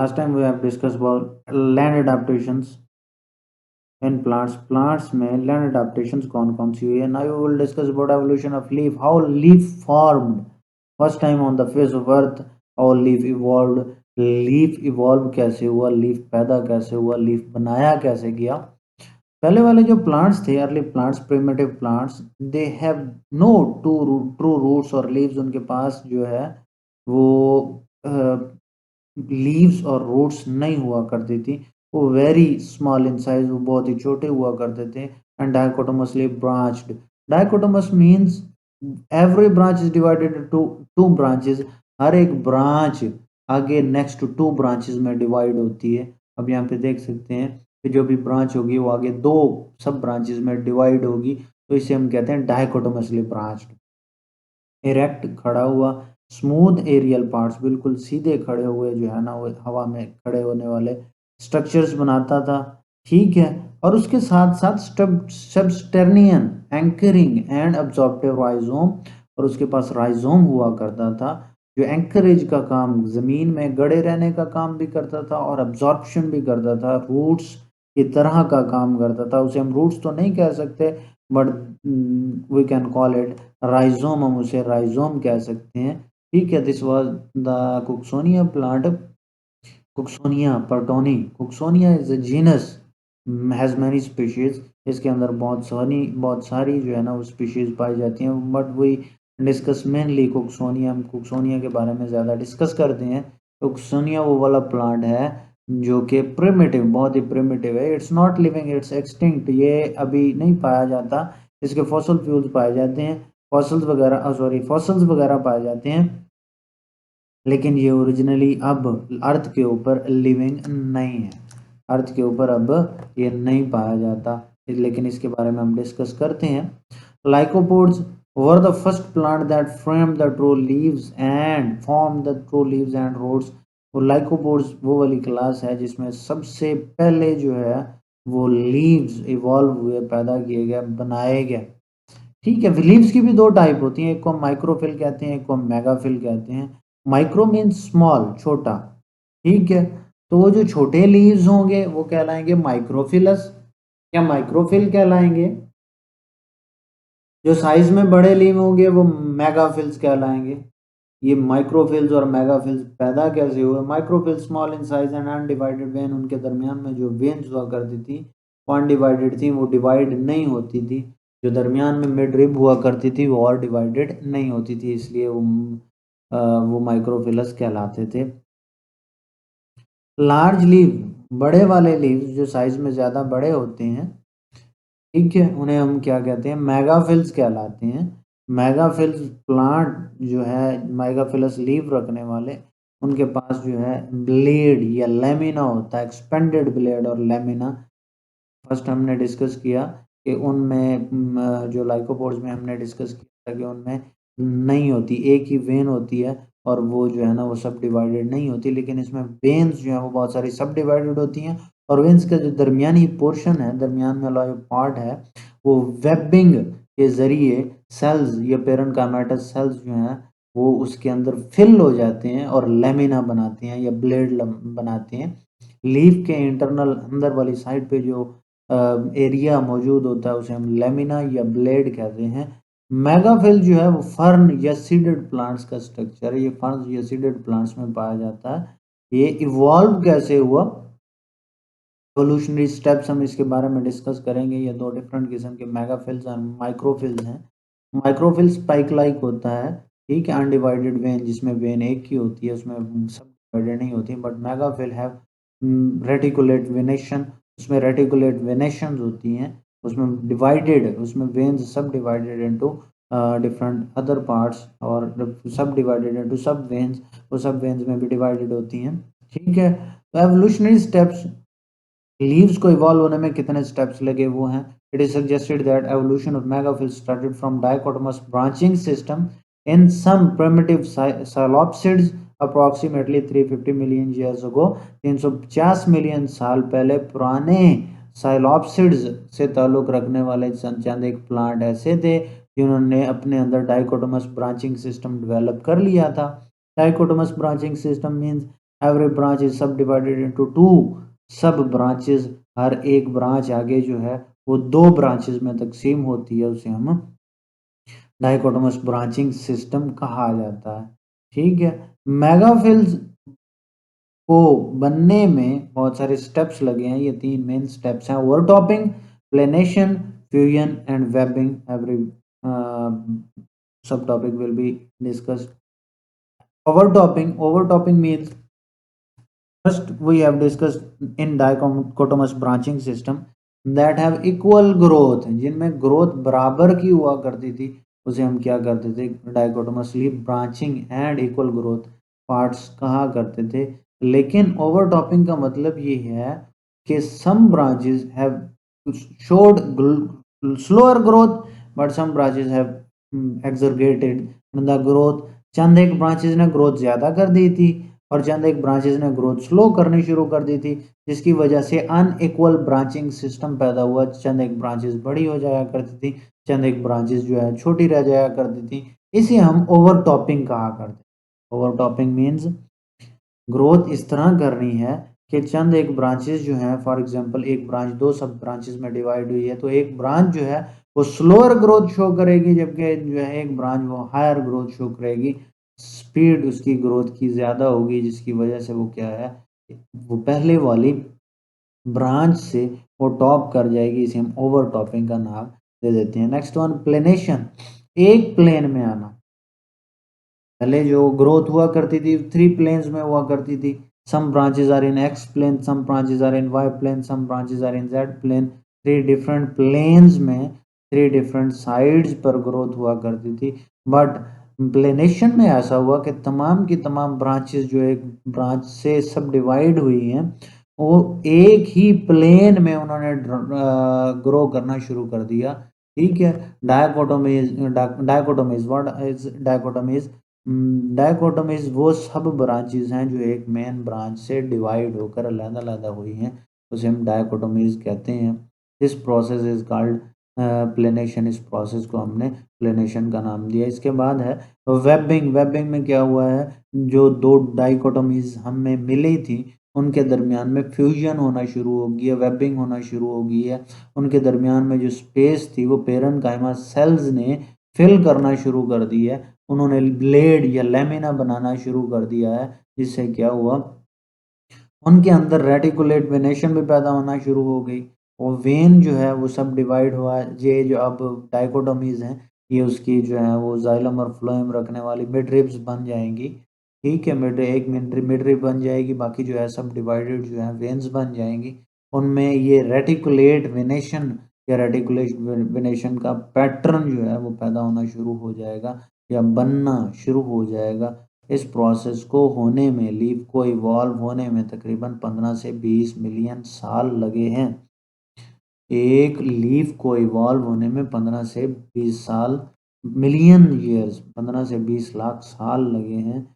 Last time we have discussed about land adaptations in plants. Plants में land adaptations कौन कौन सी हुई है? Now we will discuss about evolution of leaf. How leaf formed. First time on the face of earth, how leaf evolved. Leaf evolve कैसे हुआ, leaf पैदा कैसे हुआ, लीफ बनाया कैसे गया। पहले वाले जो प्लांट्स थे, early plants, primitive plants, they have no true roots और लीव्स। उनके पास जो है वो लीव्स और रूट्स नहीं हुआ करती थी। वो वेरी स्मॉल इन साइज, वो बहुत ही छोटे हुआ करते थे। And dichotomously branched. Dichotomous means every branch is divided to two branches. हर एक ब्रांच आगे नेक्स्ट टू टू ब्रांचेस में डिवाइड होती है। अब यहाँ पे देख सकते हैं कि जो भी ब्रांच होगी वो आगे दो सब ब्रांचेस में डिवाइड होगी, तो इसे हम कहते हैं डाइकोटोमसली ब्रांच्ड। इरेक्ट खड़ा हुआ, स्मूथ एरियल पार्ट्स, बिल्कुल सीधे खड़े हुए जो है ना वो हवा में खड़े होने वाले स्ट्रक्चर्स बनाता था। ठीक है, और उसके साथ साथ सबस्टेर्नियन एंकरिंग एंड अब्जॉर्प्टिव राइजोम, और उसके पास राइजोम हुआ करता था जो एंकरेज का काम, जमीन में गड़े रहने का काम भी करता था और अब्जॉर्प्शन भी करता था, रूट्स की तरह का काम करता था। उसे हम रूट्स तो नहीं कह सकते, but we can call it rhizome, हम उसे राइजोम कह सकते हैं। ठीक है, this was the Cooksonia plant. Cooksonia pertonii, Cooksonia is a genus, has many species. इसके अंदर बहुत सारी जो है ना वो स्पीशीज पाई जाती हैं, बट वी डिस्कस मेनली कुक्सोनिया। हम कुक्सोनिया के बारे में ज़्यादा डिस्कस करते हैं। कुक्सोनिया वो वाला प्लांट है जो कि प्रिमिटिव, बहुत ही प्रिमिटिव है। It's not living, it's extinct, ये अभी नहीं पाया जाता। इसके फॉसल फ्यूल्स पाए जाते हैं, फॉसल्स वगैरह पाए जाते हैं, लेकिन ये ओरिजिनली अब अर्थ के ऊपर लिविंग नहीं है। अर्थ के ऊपर अब ये नहीं पाया जाता, लेकिन इसके बारे में हम डिस्कस करते हैं। Lycopods were the first plant that frame the true leaves and form the true leaves and roots. वो लाइकोपोड्स वो वाली क्लास है जिसमें सबसे पहले जो है वो लीव्स इवॉल्व हुए, पैदा किए गए, बनाए गए। ठीक है, लीव्स की भी दो टाइप होती हैं, एक को माइक्रोफिल कहते हैं, एक को मेगाफिल कहते हैं। माइक्रो मीन्स स्मॉल, छोटा। ठीक है, तो वो जो छोटे लीव्स होंगे वो कहलाएंगे माइक्रोफिलस या माइक्रोफिल कहलाएंगे। जो साइज में बड़े लीव होंगे वो मेगाफिल्स कहलाएंगे। ये माइक्रोफिल्स और मेगाफिल्स पैदा कैसे हुए? Microphyll small in size and undivided vein, उनके दरमियान में जो वेन्स हुआ करती थी वो अनडिवाइडेड थी, वो डिवाइड नहीं होती थी। जो दरमियान में मिड रिब हुआ करती थी वो और डिवाइडेड नहीं होती थी, इसलिए वो माइक्रोफिलस कहलाते थे। लार्ज लीव, बड़े वाले लीव्स जो साइज में ज़्यादा बड़े होते हैं, ठीक है, उन्हें हम क्या कहते हैं? मेगाफिल्स कहलाते हैं। मेगाफिल्स प्लांट जो है, मेगाफिलस लीव रखने वाले, उनके पास जो है ब्लेड या लेमिना होता है, एक्सपेंडेड ब्लेड और लेमिना। फर्स्ट हमने डिस्कस किया कि उनमें जो लाइकोपोड्स में हमने डिस्कस किया था कि उनमें नहीं होती, एक ही वेन होती है और वो जो है ना वो सब डिवाइडेड नहीं होती, लेकिन इसमें वेन्स जो है वो बहुत सारी सब डिवाइडेड होती हैं। और वेन्स का जो दरमियानी पोर्शन है, दरमियान में वाला जो पार्ट है, वो वेबिंग के जरिए सेल्स या पेरेन्काइमेटस सेल्स जो हैं वो उसके अंदर फिल हो जाते हैं और लेमिना बनाते हैं या ब्लेड बनाते हैं। लीफ के इंटरनल अंदर वाली साइड पे जो एरिया मौजूद होता है उसे हम लेमिना या ब्लेड कहते हैं। मेगाफिल जो है वो फर्न या सीडेड प्लांट्स का स्ट्रक्चर है, ये फर्न या सीडेड प्लांट्स में पाया जाता है। ये इवॉल्व कैसे हुआ, एवोल्यूशनरी स्टेप्स हम इसके बारे में डिस्कस करेंगे। ये दो डिफरेंट किस्म के मेगाफिल्स और माइक्रोफिल्स हैं। माइक्रोफिल स्पाइक लाइक होता है, ठीक है, अनडिवाइडेड वेन, जिसमें वेन एक ही होती है, उसमें सब डिवाइडेड नहीं होती। बट मेगाफिल हैव रेटिकुलेट वेनेशन, उसमें रेटिकुलेट वेनेशन होती हैं, उसमें डिवाइडेड, उसमें वेन्स सब divided into different other parts और सब डिवाइडेड इनटू सब वेन्स, वो सब वेन्स में भी डिवाइडेड होती हैं। ठीक है, तो एवोल्यूशनरी स्टेप्स, लीव्स को इवॉल्व होने में कितने स्टेप्स लगे वो हैं। It is suggested that evolution of megaphyll started from dichotomous branching system in some primitive psilopsids approximately 350 million years ago. 350 million साल पहले पुराने साइलोप्सिड्स से ताल्लुक रखने वाले चंद एक प्लांट ऐसे थे जिन्होंने अपने अंदर डाइकोटोमस ब्रांचिंग सिस्टम डेवलप कर लिया था। Dichotomous branching system means every branch is सब डिवाइडेड इनटू टू सब ब्रांचेस, हर एक ब्रांच आगे जो है वो दो ब्रांचेस में तकसीम होती है, उसे हम डाइकोटोमस ब्रांचिंग सिस्टम कहा जाता है। ठीक है, मेगाफिल्स को बनने में बहुत सारे स्टेप्स लगे हैं। ये तीन मेन स्टेप्स हैं: ओवरटॉपिंग, planation, fusion and webbing. Every सब topic will be discussed. Overtopping means first we have discussed in dichotomous branching system that have equal growth, जिनमें ग्रोथ बराबर की हुआ करती थी उसे हम क्या करते थे, dichotomously branching and equal growth parts कहा करते थे। लेकिन ओवरटॉपिंग का मतलब ये है कि some branches have showed slower growth but some branches have exaggerated the growth। चंद एक ब्रांचेस ने ग्रोथ ज्यादा कर दी थी और चंद एक ब्रांचेस ने ग्रोथ स्लो करनी शुरू कर दी थी, जिसकी वजह से अनइक्वल ब्रांचिंग सिस्टम पैदा हुआ। चंद एक ब्रांचेस बड़ी हो जाया करती थी, चंद एक ब्रांचेस जो है छोटी रह जाया करती थी। इसे हम ओवरटॉपिंग कहा करते। ओवरटॉपिंग मीन्स ग्रोथ इस तरह करनी है कि चंद एक ब्रांचेस जो हैं, फॉर एग्जांपल एक ब्रांच दो सब ब्रांचेस में डिवाइड हुई है तो एक ब्रांच जो है वो स्लोअर ग्रोथ शो करेगी, जबकि जो है एक ब्रांच वो हायर ग्रोथ शो करेगी। स्पीड उसकी ग्रोथ की ज़्यादा होगी, जिसकी वजह से वो क्या है, वो पहले वाली ब्रांच से वो टॉप कर जाएगी। इसे हम ओवर टॉपिंग का नाम दे देते हैं। नेक्स्ट वन, प्लेनेशन, एक प्लेन में आना। पहले जो ग्रोथ हुआ करती थी थ्री प्लेन्स में हुआ करती थी। Some branches are in X plane, some branches are in Y plane, some branches are in Z plane. Three different planes में थ्री डिफरेंट साइड्स पर ग्रोथ हुआ करती थी। बट प्लेनेशन में ऐसा हुआ कि तमाम की तमाम ब्रांचेस जो एक ब्रांच से सब डिवाइड हुई हैं वो एक ही प्लेन में उन्होंने ग्रो करना शुरू कर दिया। ठीक है, डायकोटोमीज व्हाट इज डायकोटोमीज? डायकोटोमीज वो सब ब्रांचेस हैं जो एक मेन ब्रांच से डिवाइड होकर अलग-अलग हुई हैं, उसे हम डायकोटोमीज कहते हैं। This process is called planation. इस प्रोसेस को हमने प्लेनेशन का नाम दिया। इसके बाद है वेबिंग। वेबिंग में क्या हुआ है, जो दो डाइकोटोमीज हमें मिली थी उनके दरमियान में फ्यूजन होना शुरू हो गया, वेबिंग होना शुरू हो गई है। उनके दरमियान में जो स्पेस थी वो पेरेन्काइमा सेल्स ने फिल करना शुरू कर दी है। उन्होंने ब्लेड या लेमिना बनाना शुरू कर दिया है, जिससे क्या हुआ, उनके अंदर रेटिकुलेट वेनेशन भी पैदा होना शुरू हो गई और वेन जो है वो सब डिवाइड हुआ है। ये जो अब डाइकोटोमीज हैं ये उसकी जो है वो जाइलम और फ्लोएम रखने वाली मिड रिब्स बन जाएंगी। ठीक है, मिड रिब बन जाएगी, बाकी जो है सब डिवाइडेड जो है वेन्स बन जाएंगी। उनमें ये रेटिकुलेट वेनेशन या रेटिकुलेट वेनेशन का पैटर्न जो है वो पैदा होना शुरू हो जाएगा या बनना शुरू हो जाएगा। इस प्रोसेस को होने में, लीफ को इवॉल्व होने में तकरीबन 15 से 20 मिलियन साल लगे हैं। एक लीफ को इवॉल्व होने में 15 से 20 साल, मिलियन ईयर्स, 15 से 20 लाख साल लगे हैं।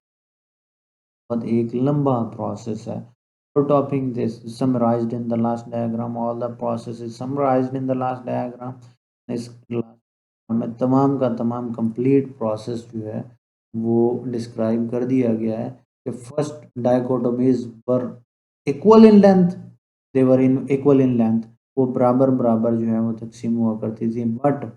बहुत एक लंबा प्रोसेस है। Topping this is summarized in the last diagram. All the process is summarized in the last diagram. इस में तमाम का तमाम कंप्लीट प्रोसेस जो है वो डिस्क्राइब कर दिया गया है कि फर्स्ट डाइकोटोमीज पर equal in length, they were in equal in length, वो बराबर बराबर जो है वो तकसीम हुआ करती थी। But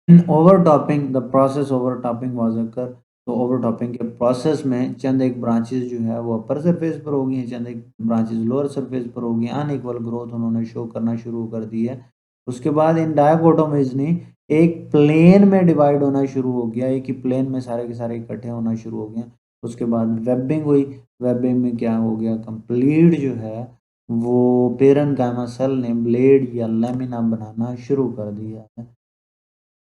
in overtopping the process overtopping was occur, तो ओवरटॉपिंग के प्रोसेस में चंद एक ब्रांचेस जो है वो अपर सरफेस पर होगी हैं, चंद एक ब्रांचेस लोअर सरफेस पर होगी। अनइक्वल ग्रोथ उन्होंने शो करना शुरू कर दी है। उसके बाद इन डायकोटोमीज ने एक प्लेन में डिवाइड होना शुरू हो गया, एक ही प्लेन में सारे के सारे इकट्ठे होना शुरू हो गए। उसके बाद वेबिंग हुई। वेबिंग में क्या हो गया, कंप्लीट जो है वो पेरेन्काइमा सेल ने ब्लेड या लेमिना बनाना शुरू कर दिया है।